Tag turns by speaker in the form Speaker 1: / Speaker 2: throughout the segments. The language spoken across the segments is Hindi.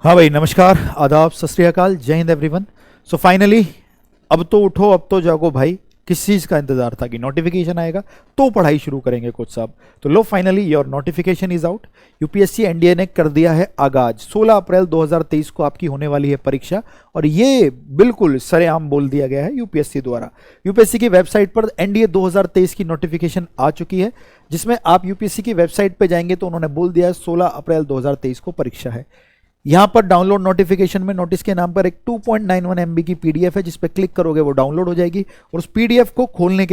Speaker 1: हाँ भाई, नमस्कार, आदाब, सत श्री अकाल, जय हिंद एवरीवन। सो फाइनली अब तो उठो, अब तो जागो भाई। किस चीज़ का इंतजार था कि नोटिफिकेशन आएगा तो पढ़ाई शुरू करेंगे कोच साहब। तो लो, finally your notification is out. UPSC NDA ने कर दिया है आगाज। 16 अप्रैल 2023 को आपकी होने वाली है परीक्षा, और ये बिल्कुल सरेआम बोल दिया गया है यूपीएससी द्वारा। यूपीएससी की वेबसाइट पर एनडीए 2023 की नोटिफिकेशन आ चुकी है, जिसमें आप यूपीएससी की वेबसाइट पर जाएंगे तो उन्होंने बोल दिया है 16 अप्रैल 2023 को परीक्षा है। यहां पर डाउनलोड नोटिफिकेशन में नोटिस के नाम पर एक 2.91 MB की पीडीएफ है, जिस पर क्लिक करोगे वो डाउनलोड हो जाएगी। और उस पीडीएफ को खोलने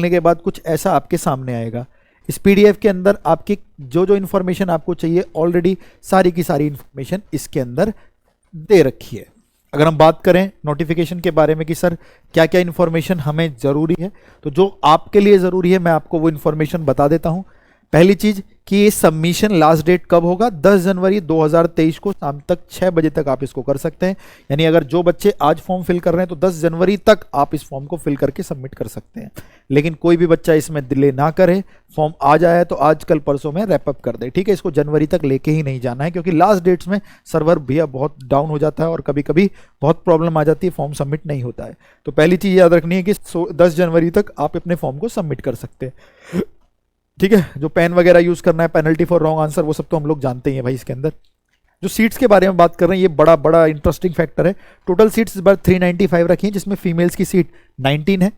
Speaker 1: के बाद कुछ ऐसा आपके सामने आएगा। इस पीडीएफ के अंदर आपकी जो जो इन्फॉर्मेशन आपको चाहिए, ऑलरेडी सारी की सारी इन्फॉर्मेशन इसके अंदर दे रखी है। अगर हम बात करें नोटिफिकेशन के बारे में कि सर क्या क्या इन्फॉर्मेशन हमें ज़रूरी है, तो जो आपके लिए ज़रूरी है मैं आपको वो इन्फॉर्मेशन बता देता हूँ। पहली चीज कि ये सबमिशन लास्ट डेट कब होगा, 10 जनवरी 2023 को शाम तक 6 बजे तक आप इसको कर सकते हैं। यानी अगर जो बच्चे आज फॉर्म फिल कर रहे हैं तो 10 जनवरी तक आप इस फॉर्म को फिल करके सबमिट कर सकते हैं। लेकिन कोई भी बच्चा इसमें डिले ना करे, फॉर्म आ जाए तो आज कल परसों में रैप अप कर दे, ठीक है। इसको जनवरी तक लेके ही नहीं जाना है, क्योंकि लास्ट डेट्स में सर्वर भैया बहुत डाउन हो जाता है और कभी कभी बहुत प्रॉब्लम आ जाती है, फॉर्म सबमिट नहीं होता है। तो पहली चीज याद रखनी है कि 10 जनवरी तक आप अपने फॉर्म को सबमिट कर सकते हैं, ठीक है। जो पेन वगैरह यूज करना है, पेनल्टी फॉर रॉन्ग आंसर, वो सब तो हम लोग जानते ही हैं भाई। इसके अंदर जो सीट्स के बारे में बात कर रहे हैं, ये बड़ा बड़ा इंटरेस्टिंग फैक्टर है। टोटल सीट्स इस बार 395 रखी हैं, जिसमें फीमेल्स की सीट 19 है,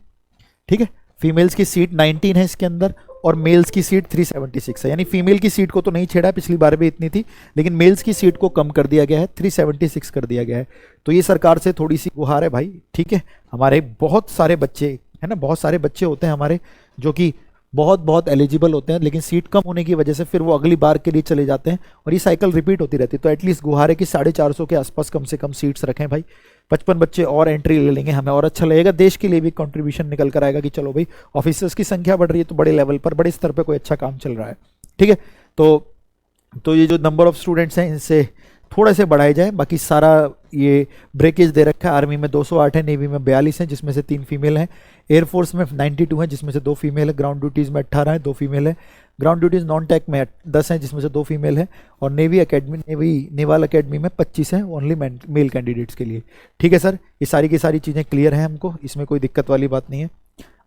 Speaker 1: ठीक है। फीमेल्स की सीट 19 है इसके अंदर, और मेल्स की सीट 376 है। यानी फीमेल की सीट को तो नहीं छेड़ा, पिछली बार भी इतनी थी, लेकिन मेल्स की सीट को कम कर दिया गया है, 376 कर दिया गया है। तो ये सरकार से थोड़ी सी गुहार है भाई, ठीक है। हमारे बहुत सारे बच्चे है ना, बहुत सारे बच्चे होते हैं हमारे जो कि बहुत एलिजिबल होते हैं, लेकिन सीट कम होने की वजह से फिर वो अगली बार के लिए चले जाते हैं, और ये साइकिल रिपीट होती रहती है। तो एटलीस्ट गुहारे की 450 के आसपास कम से कम सीट्स रखें भाई। 55 बच्चे और एंट्री ले लेंगे, हमें और अच्छा लगेगा, देश के लिए भी कंट्रीब्यूशन निकल कर आएगा कि चलो भाई ऑफिसर्स की संख्या बढ़ रही है तो बड़े लेवल पर, बड़े स्तर पर कोई अच्छा काम चल रहा है, ठीक है। तो ये जो नंबर ऑफ स्टूडेंट्स हैं इनसे थोड़े से बढ़ाए जाए। बाकी सारा ये ब्रेकेज दे रखा है। आर्मी में 208 है, नेवी में 42 है, जिसमें से 3 फीमेल हैं। एयरफोर्स में 92 है, जिसमें से 2 फीमेल है। ग्राउंड ड्यूटीज़ में 18 है, 2 फीमेल है। ग्राउंड ड्यूटीज़ नॉन टेक में 10 हैं, जिसमें से 2 फीमेल है। और नेवाल अकेडमी में 25 है, ओनली मेल कैंडिडेट्स के लिए, ठीक है सर। ये सारी की सारी चीज़ें क्लियर हैं हमको, इसमें कोई दिक्कत वाली बात नहीं है।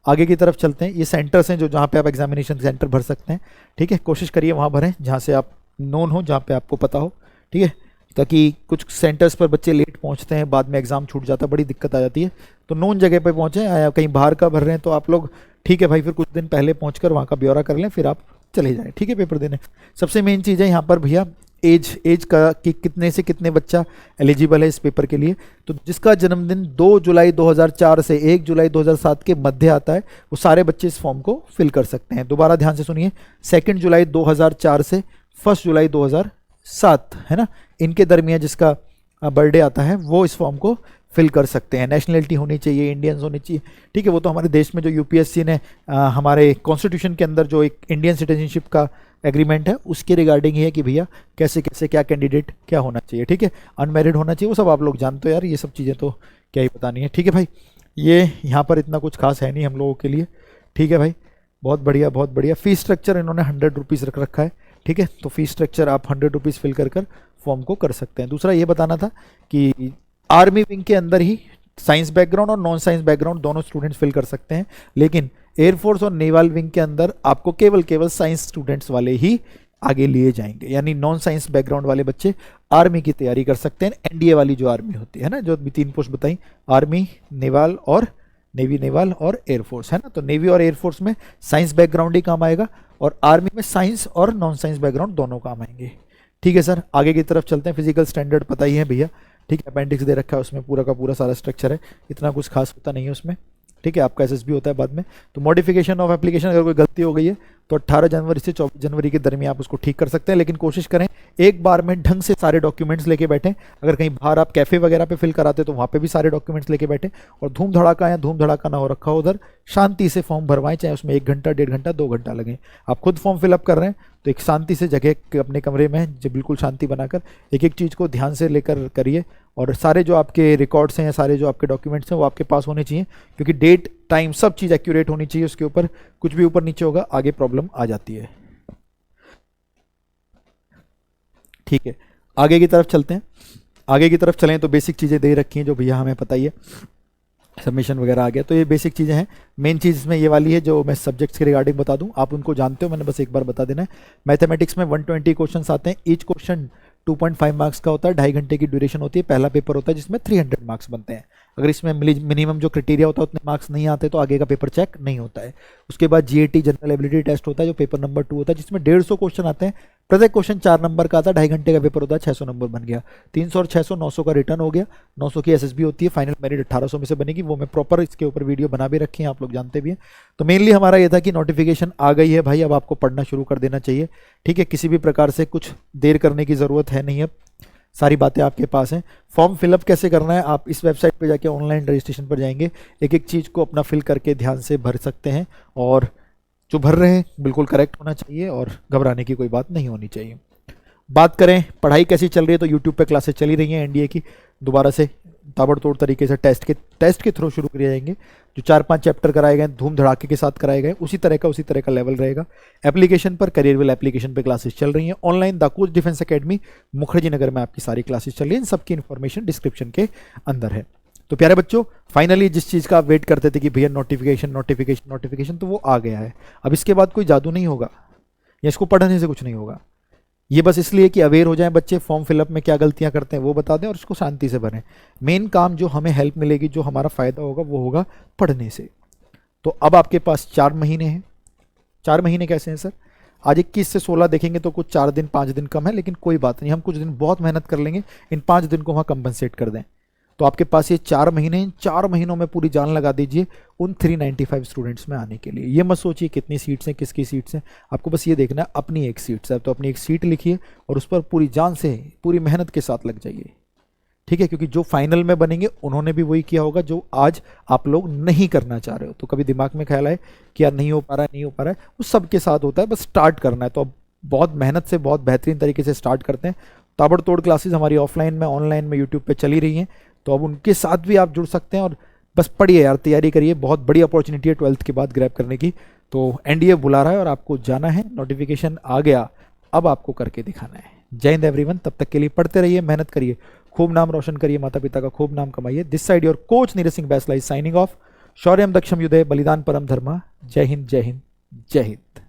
Speaker 1: आगे की तरफ चलते हैं। ये सेंटर्स हैं जो जहाँ पे आप एग्जामिनेशन सेंटर भर सकते हैं, ठीक है। कोशिश करिए वहाँ भरें जहाँ से आप नोन हो, जहाँ पे आपको पता हो, ठीक है। ताकि कुछ सेंटर्स पर बच्चे लेट पहुंचते हैं, बाद में एग्जाम छूट जाता है, बड़ी दिक्कत आ जाती है। तो नोन जगह पे पहुंचे, या कहीं बाहर का भर रहे हैं तो आप लोग, ठीक है भाई, फिर कुछ दिन पहले पहुंचकर वहाँ का ब्यौरा कर लें, फिर आप चले जाएं, ठीक है, पेपर देने। सबसे मेन चीज़ है यहाँ पर भैया एज का, कि कितने से कितने बच्चा एलिजिबल है इस पेपर के लिए। तो जिसका जन्मदिन 2 जुलाई 2004 से 1 जुलाई 2007 के मध्य आता है, वो सारे बच्चे इस फॉर्म को फिल कर सकते हैं। दोबारा ध्यान से सुनिए, 2 जुलाई 2004 से 1 जुलाई 2007 है ना, इनके दरमियान जिसका बर्थडे आता है वो इस फॉर्म को फिल कर सकते हैं। नेशनलिटी होनी चाहिए, इंडियंस होनी चाहिए, ठीक है। वो तो हमारे देश में जो यूपीएससी ने हमारे कॉन्स्टिट्यूशन के अंदर जो एक इंडियन सिटीजनशिप का एग्रीमेंट है, उसके रिगार्डिंग ही है कि भैया कैसे कैसे क्या कैंडिडेट क्या होना चाहिए, ठीक है। अनमेरिड होना चाहिए, वो सब आप लोग जानते हो यार, ये सब चीज़ें तो क्या ही बतानी है, ठीक है भाई। ये यहाँ पर इतना कुछ खास है नहीं हम लोगों के लिए, ठीक है भाई। बहुत बढ़िया, बहुत बढ़िया। फीस स्ट्रक्चर इन्होंने 100 रुपीज़ रख रखा है, ठीक है। तो फीस स्ट्रक्चर आप 100 रुपीज़ फिल कर फॉर्म को कर सकते हैं। दूसरा ये बताना था कि आर्मी विंग के अंदर ही साइंस बैकग्राउंड और नॉन साइंस बैकग्राउंड दोनों स्टूडेंट्स फिल कर सकते हैं, लेकिन एयरफोर्स और नेवल विंग के अंदर आपको केवल साइंस स्टूडेंट्स वाले ही आगे लिए जाएंगे। यानी नॉन साइंस बैकग्राउंड वाले बच्चे आर्मी की तैयारी कर सकते हैं, एनडीए वाली जो आर्मी होती है ना, जो 3 पोस्ट बताई, आर्मी, नेवल और नेवी, नेवल और एयरफोर्स, है ना। तो नेवी और एयरफोर्स में साइंस बैकग्राउंड ही काम आएगा, और आर्मी में साइंस और नॉन साइंस बैकग्राउंड दोनों काम आएंगे, ठीक है सर। आगे की तरफ चलते हैं। फिजिकल स्टैंडर्ड पता ही है भैया, ठीक है। अपेंडिक्स दे रखा है, उसमें पूरा का पूरा सारा स्ट्रक्चर है, इतना कुछ खास होता नहीं है उसमें, ठीक है। आपका एसएसबी होता है बाद में। तो मॉडिफिकेशन ऑफ एप्लीकेशन, अगर कोई गलती हो गई है तो 18 जनवरी से 24 जनवरी के दरमियान आप उसको ठीक कर सकते हैं, लेकिन कोशिश करें एक बार में ढंग से सारे डॉक्यूमेंट्स लेके बैठें। अगर कहीं बाहर आप कैफ़े वगैरह पे फिल कराते तो वहाँ पे भी सारे डॉक्यूमेंट्स लेके बैठें, और धूम धड़ाका ना हो रखा हो उधर, शांति से फॉर्म भरवाएं, चाहे उसमें 1 घंटा, 1.5 घंटा, 2 घंटा लगे। आप खुद फॉर्म फिलअप कर रहे हैं तो एक शांति से जगह अपने कमरे में जो बिल्कुल शांति बनाकर एक एक चीज़ को ध्यान से लेकर करिए, और सारे जो आपके रिकॉर्ड्स हैं या सारे जो आपके डॉक्यूमेंट्स हैं वो आपके पास होने चाहिए, क्योंकि डेट, टाइम, सब चीज़ एक्यूरेट होनी चाहिए। उसके ऊपर कुछ भी ऊपर नीचे होगा आगे प्रॉब्लम आ जाती है, ठीक है। आगे की तरफ चलते हैं। आगे की तरफ चलें तो बेसिक चीज़ें दे रखी हैं जो भैया हमें पता ही है, सबमिशन वगैरह आ गया, तो ये बेसिक चीज़ें हैं। मेन चीज़ इसमें ये वाली है जो मैं सब्जेक्ट्स के रिगार्डिंग बता दूं, आप उनको जानते हो, मैंने बस एक बार बता देना है। मैथमेटिक्स में 120 क्वेश्चंस आते हैं, ईच क्वेश्चन 2.5 मार्क्स का होता है, 2.5 घंटे की ड्यूरेशन होती है। पहला पेपर होता है जिसमें 300 मार्क्स बनते हैं। अगर इसमें मिनिमम जो क्राइटेरिया होता है उतने मार्क्स नहीं आते तो आगे का पेपर चेक नहीं होता है। उसके बाद जीएटी जनरल एबिलिटी टेस्ट होता है जो पेपर नंबर 2 होता है, जिसमें 150 क्वेश्चन आते हैं। प्रत्येक क्वेश्चन 4 नंबर का आता है, 2.5 घंटे का पेपर होता है, 600 नंबर बन गया। 300 और 600 900 का रिटर्न हो गया। 900 की एसएसबी होती है, फाइनल मेरिट 1800 में से बनेगी। वो मैं प्रॉपर इसके ऊपर वीडियो बना भी रखी है, आप लोग जानते भी हैं। तो मेनली हमारा ये था कि नोटिफिकेशन आ गई है भाई, अब आपको पढ़ना शुरू कर देना चाहिए। ठीक है, किसी भी प्रकार से कुछ देर करने की ज़रूरत है नहीं, अब सारी बातें आपके पास हैं। फॉर्म फिलअप कैसे करना है, आप इस वेबसाइट पे जाके ऑनलाइन रजिस्ट्रेशन पर जाएंगे, एक एक चीज़ को अपना फिल करके ध्यान से भर सकते हैं, और जो भर रहे हैं बिल्कुल करेक्ट होना चाहिए और घबराने की कोई बात नहीं होनी चाहिए। बात करें पढ़ाई कैसी चल रही है, तो यूट्यूब पे क्लासेस चली रही हैं एनडीए की, दोबारा से ताबड़तोड़ तरीके से टेस्ट के थ्रू शुरू किए जाएंगे। जो 4-5 चैप्टर कराए गए धूम धड़ाके के साथ कराए गए, उसी तरह का लेवल रहेगा। एप्लीकेशन पर करियरविल एप्लीकेशन पे क्लासेस चल रही हैं। Online दाकूज defence academy Mukherjee Nagar में आपकी सारी क्लासेस चल रही हैं। इन सबकी इन्फॉर्मेशन डिस्क्रिप्शन के अंदर है। तो प्यारे बच्चों, फाइनली जिस चीज़ का आप वेट करते थे कि भैया नोटिफिकेशन, तो वो आ गया है। अब इसके बाद कोई जादू नहीं होगा या इसको पढ़ने से कुछ नहीं होगा। ये बस इसलिए कि अवेयर हो जाएं बच्चे, फॉर्म फिलअप में क्या गलतियां करते हैं वो बता दें और उसको शांति से भरें। मेन काम जो हमें हेल्प मिलेगी, जो हमारा फ़ायदा होगा, वो होगा पढ़ने से। तो अब आपके पास 4 महीने हैं। 4 महीने कैसे हैं सर? आज 21 से 16 देखेंगे तो कुछ 4 दिन 5 दिन कम है, लेकिन कोई बात नहीं, हम कुछ दिन बहुत मेहनत कर लेंगे, इन 5 दिन को वहाँ कंपनसेट कर दें। तो आपके पास ये 4 महीने, इन 4 महीनों में पूरी जान लगा दीजिए उन 395 स्टूडेंट्स में आने के लिए। ये मत सोचिए कितनी सीट्स हैं, किसकी सीट्स हैं, आपको बस ये देखना है अपनी एक सीट है, तो अपनी एक सीट लिखिए और उस पर पूरी जान से, पूरी मेहनत के साथ लग जाइए। ठीक है, क्योंकि जो फाइनल में बनेंगे उन्होंने भी वही किया होगा जो आज आप लोग नहीं करना चाह रहे हो। तो कभी दिमाग में ख्याल आए कि यार नहीं हो पा रहा है, वो सबके साथ होता है, बस स्टार्ट करना है। तो अब बहुत मेहनत से, बहुत बेहतरीन तरीके से स्टार्ट करते हैं। ताबड़तोड़ क्लासेस हमारी ऑफलाइन में, ऑनलाइन में, यूट्यूब पे चली रही हैं, तो अब उनके साथ भी आप जुड़ सकते हैं और बस पढ़िए यार, तैयारी करिए। बहुत बड़ी अपॉर्चुनिटी है 12th के बाद ग्रैब करने की। तो एनडीए बुला रहा है और आपको जाना है, नोटिफिकेशन आ गया, अब आपको करके दिखाना है। जय हिंद एवरीवन, तब तक के लिए पढ़ते रहिए, मेहनत करिए, खूब नाम रोशन करिए, माता पिता का खूब नाम कमाइए। This side your coach Neeraj Singh Baisla is signing off. शौर्यम दक्षम युधे बलिदान परम धर्मा। जय हिंद, जय हिंद, जय हिंद।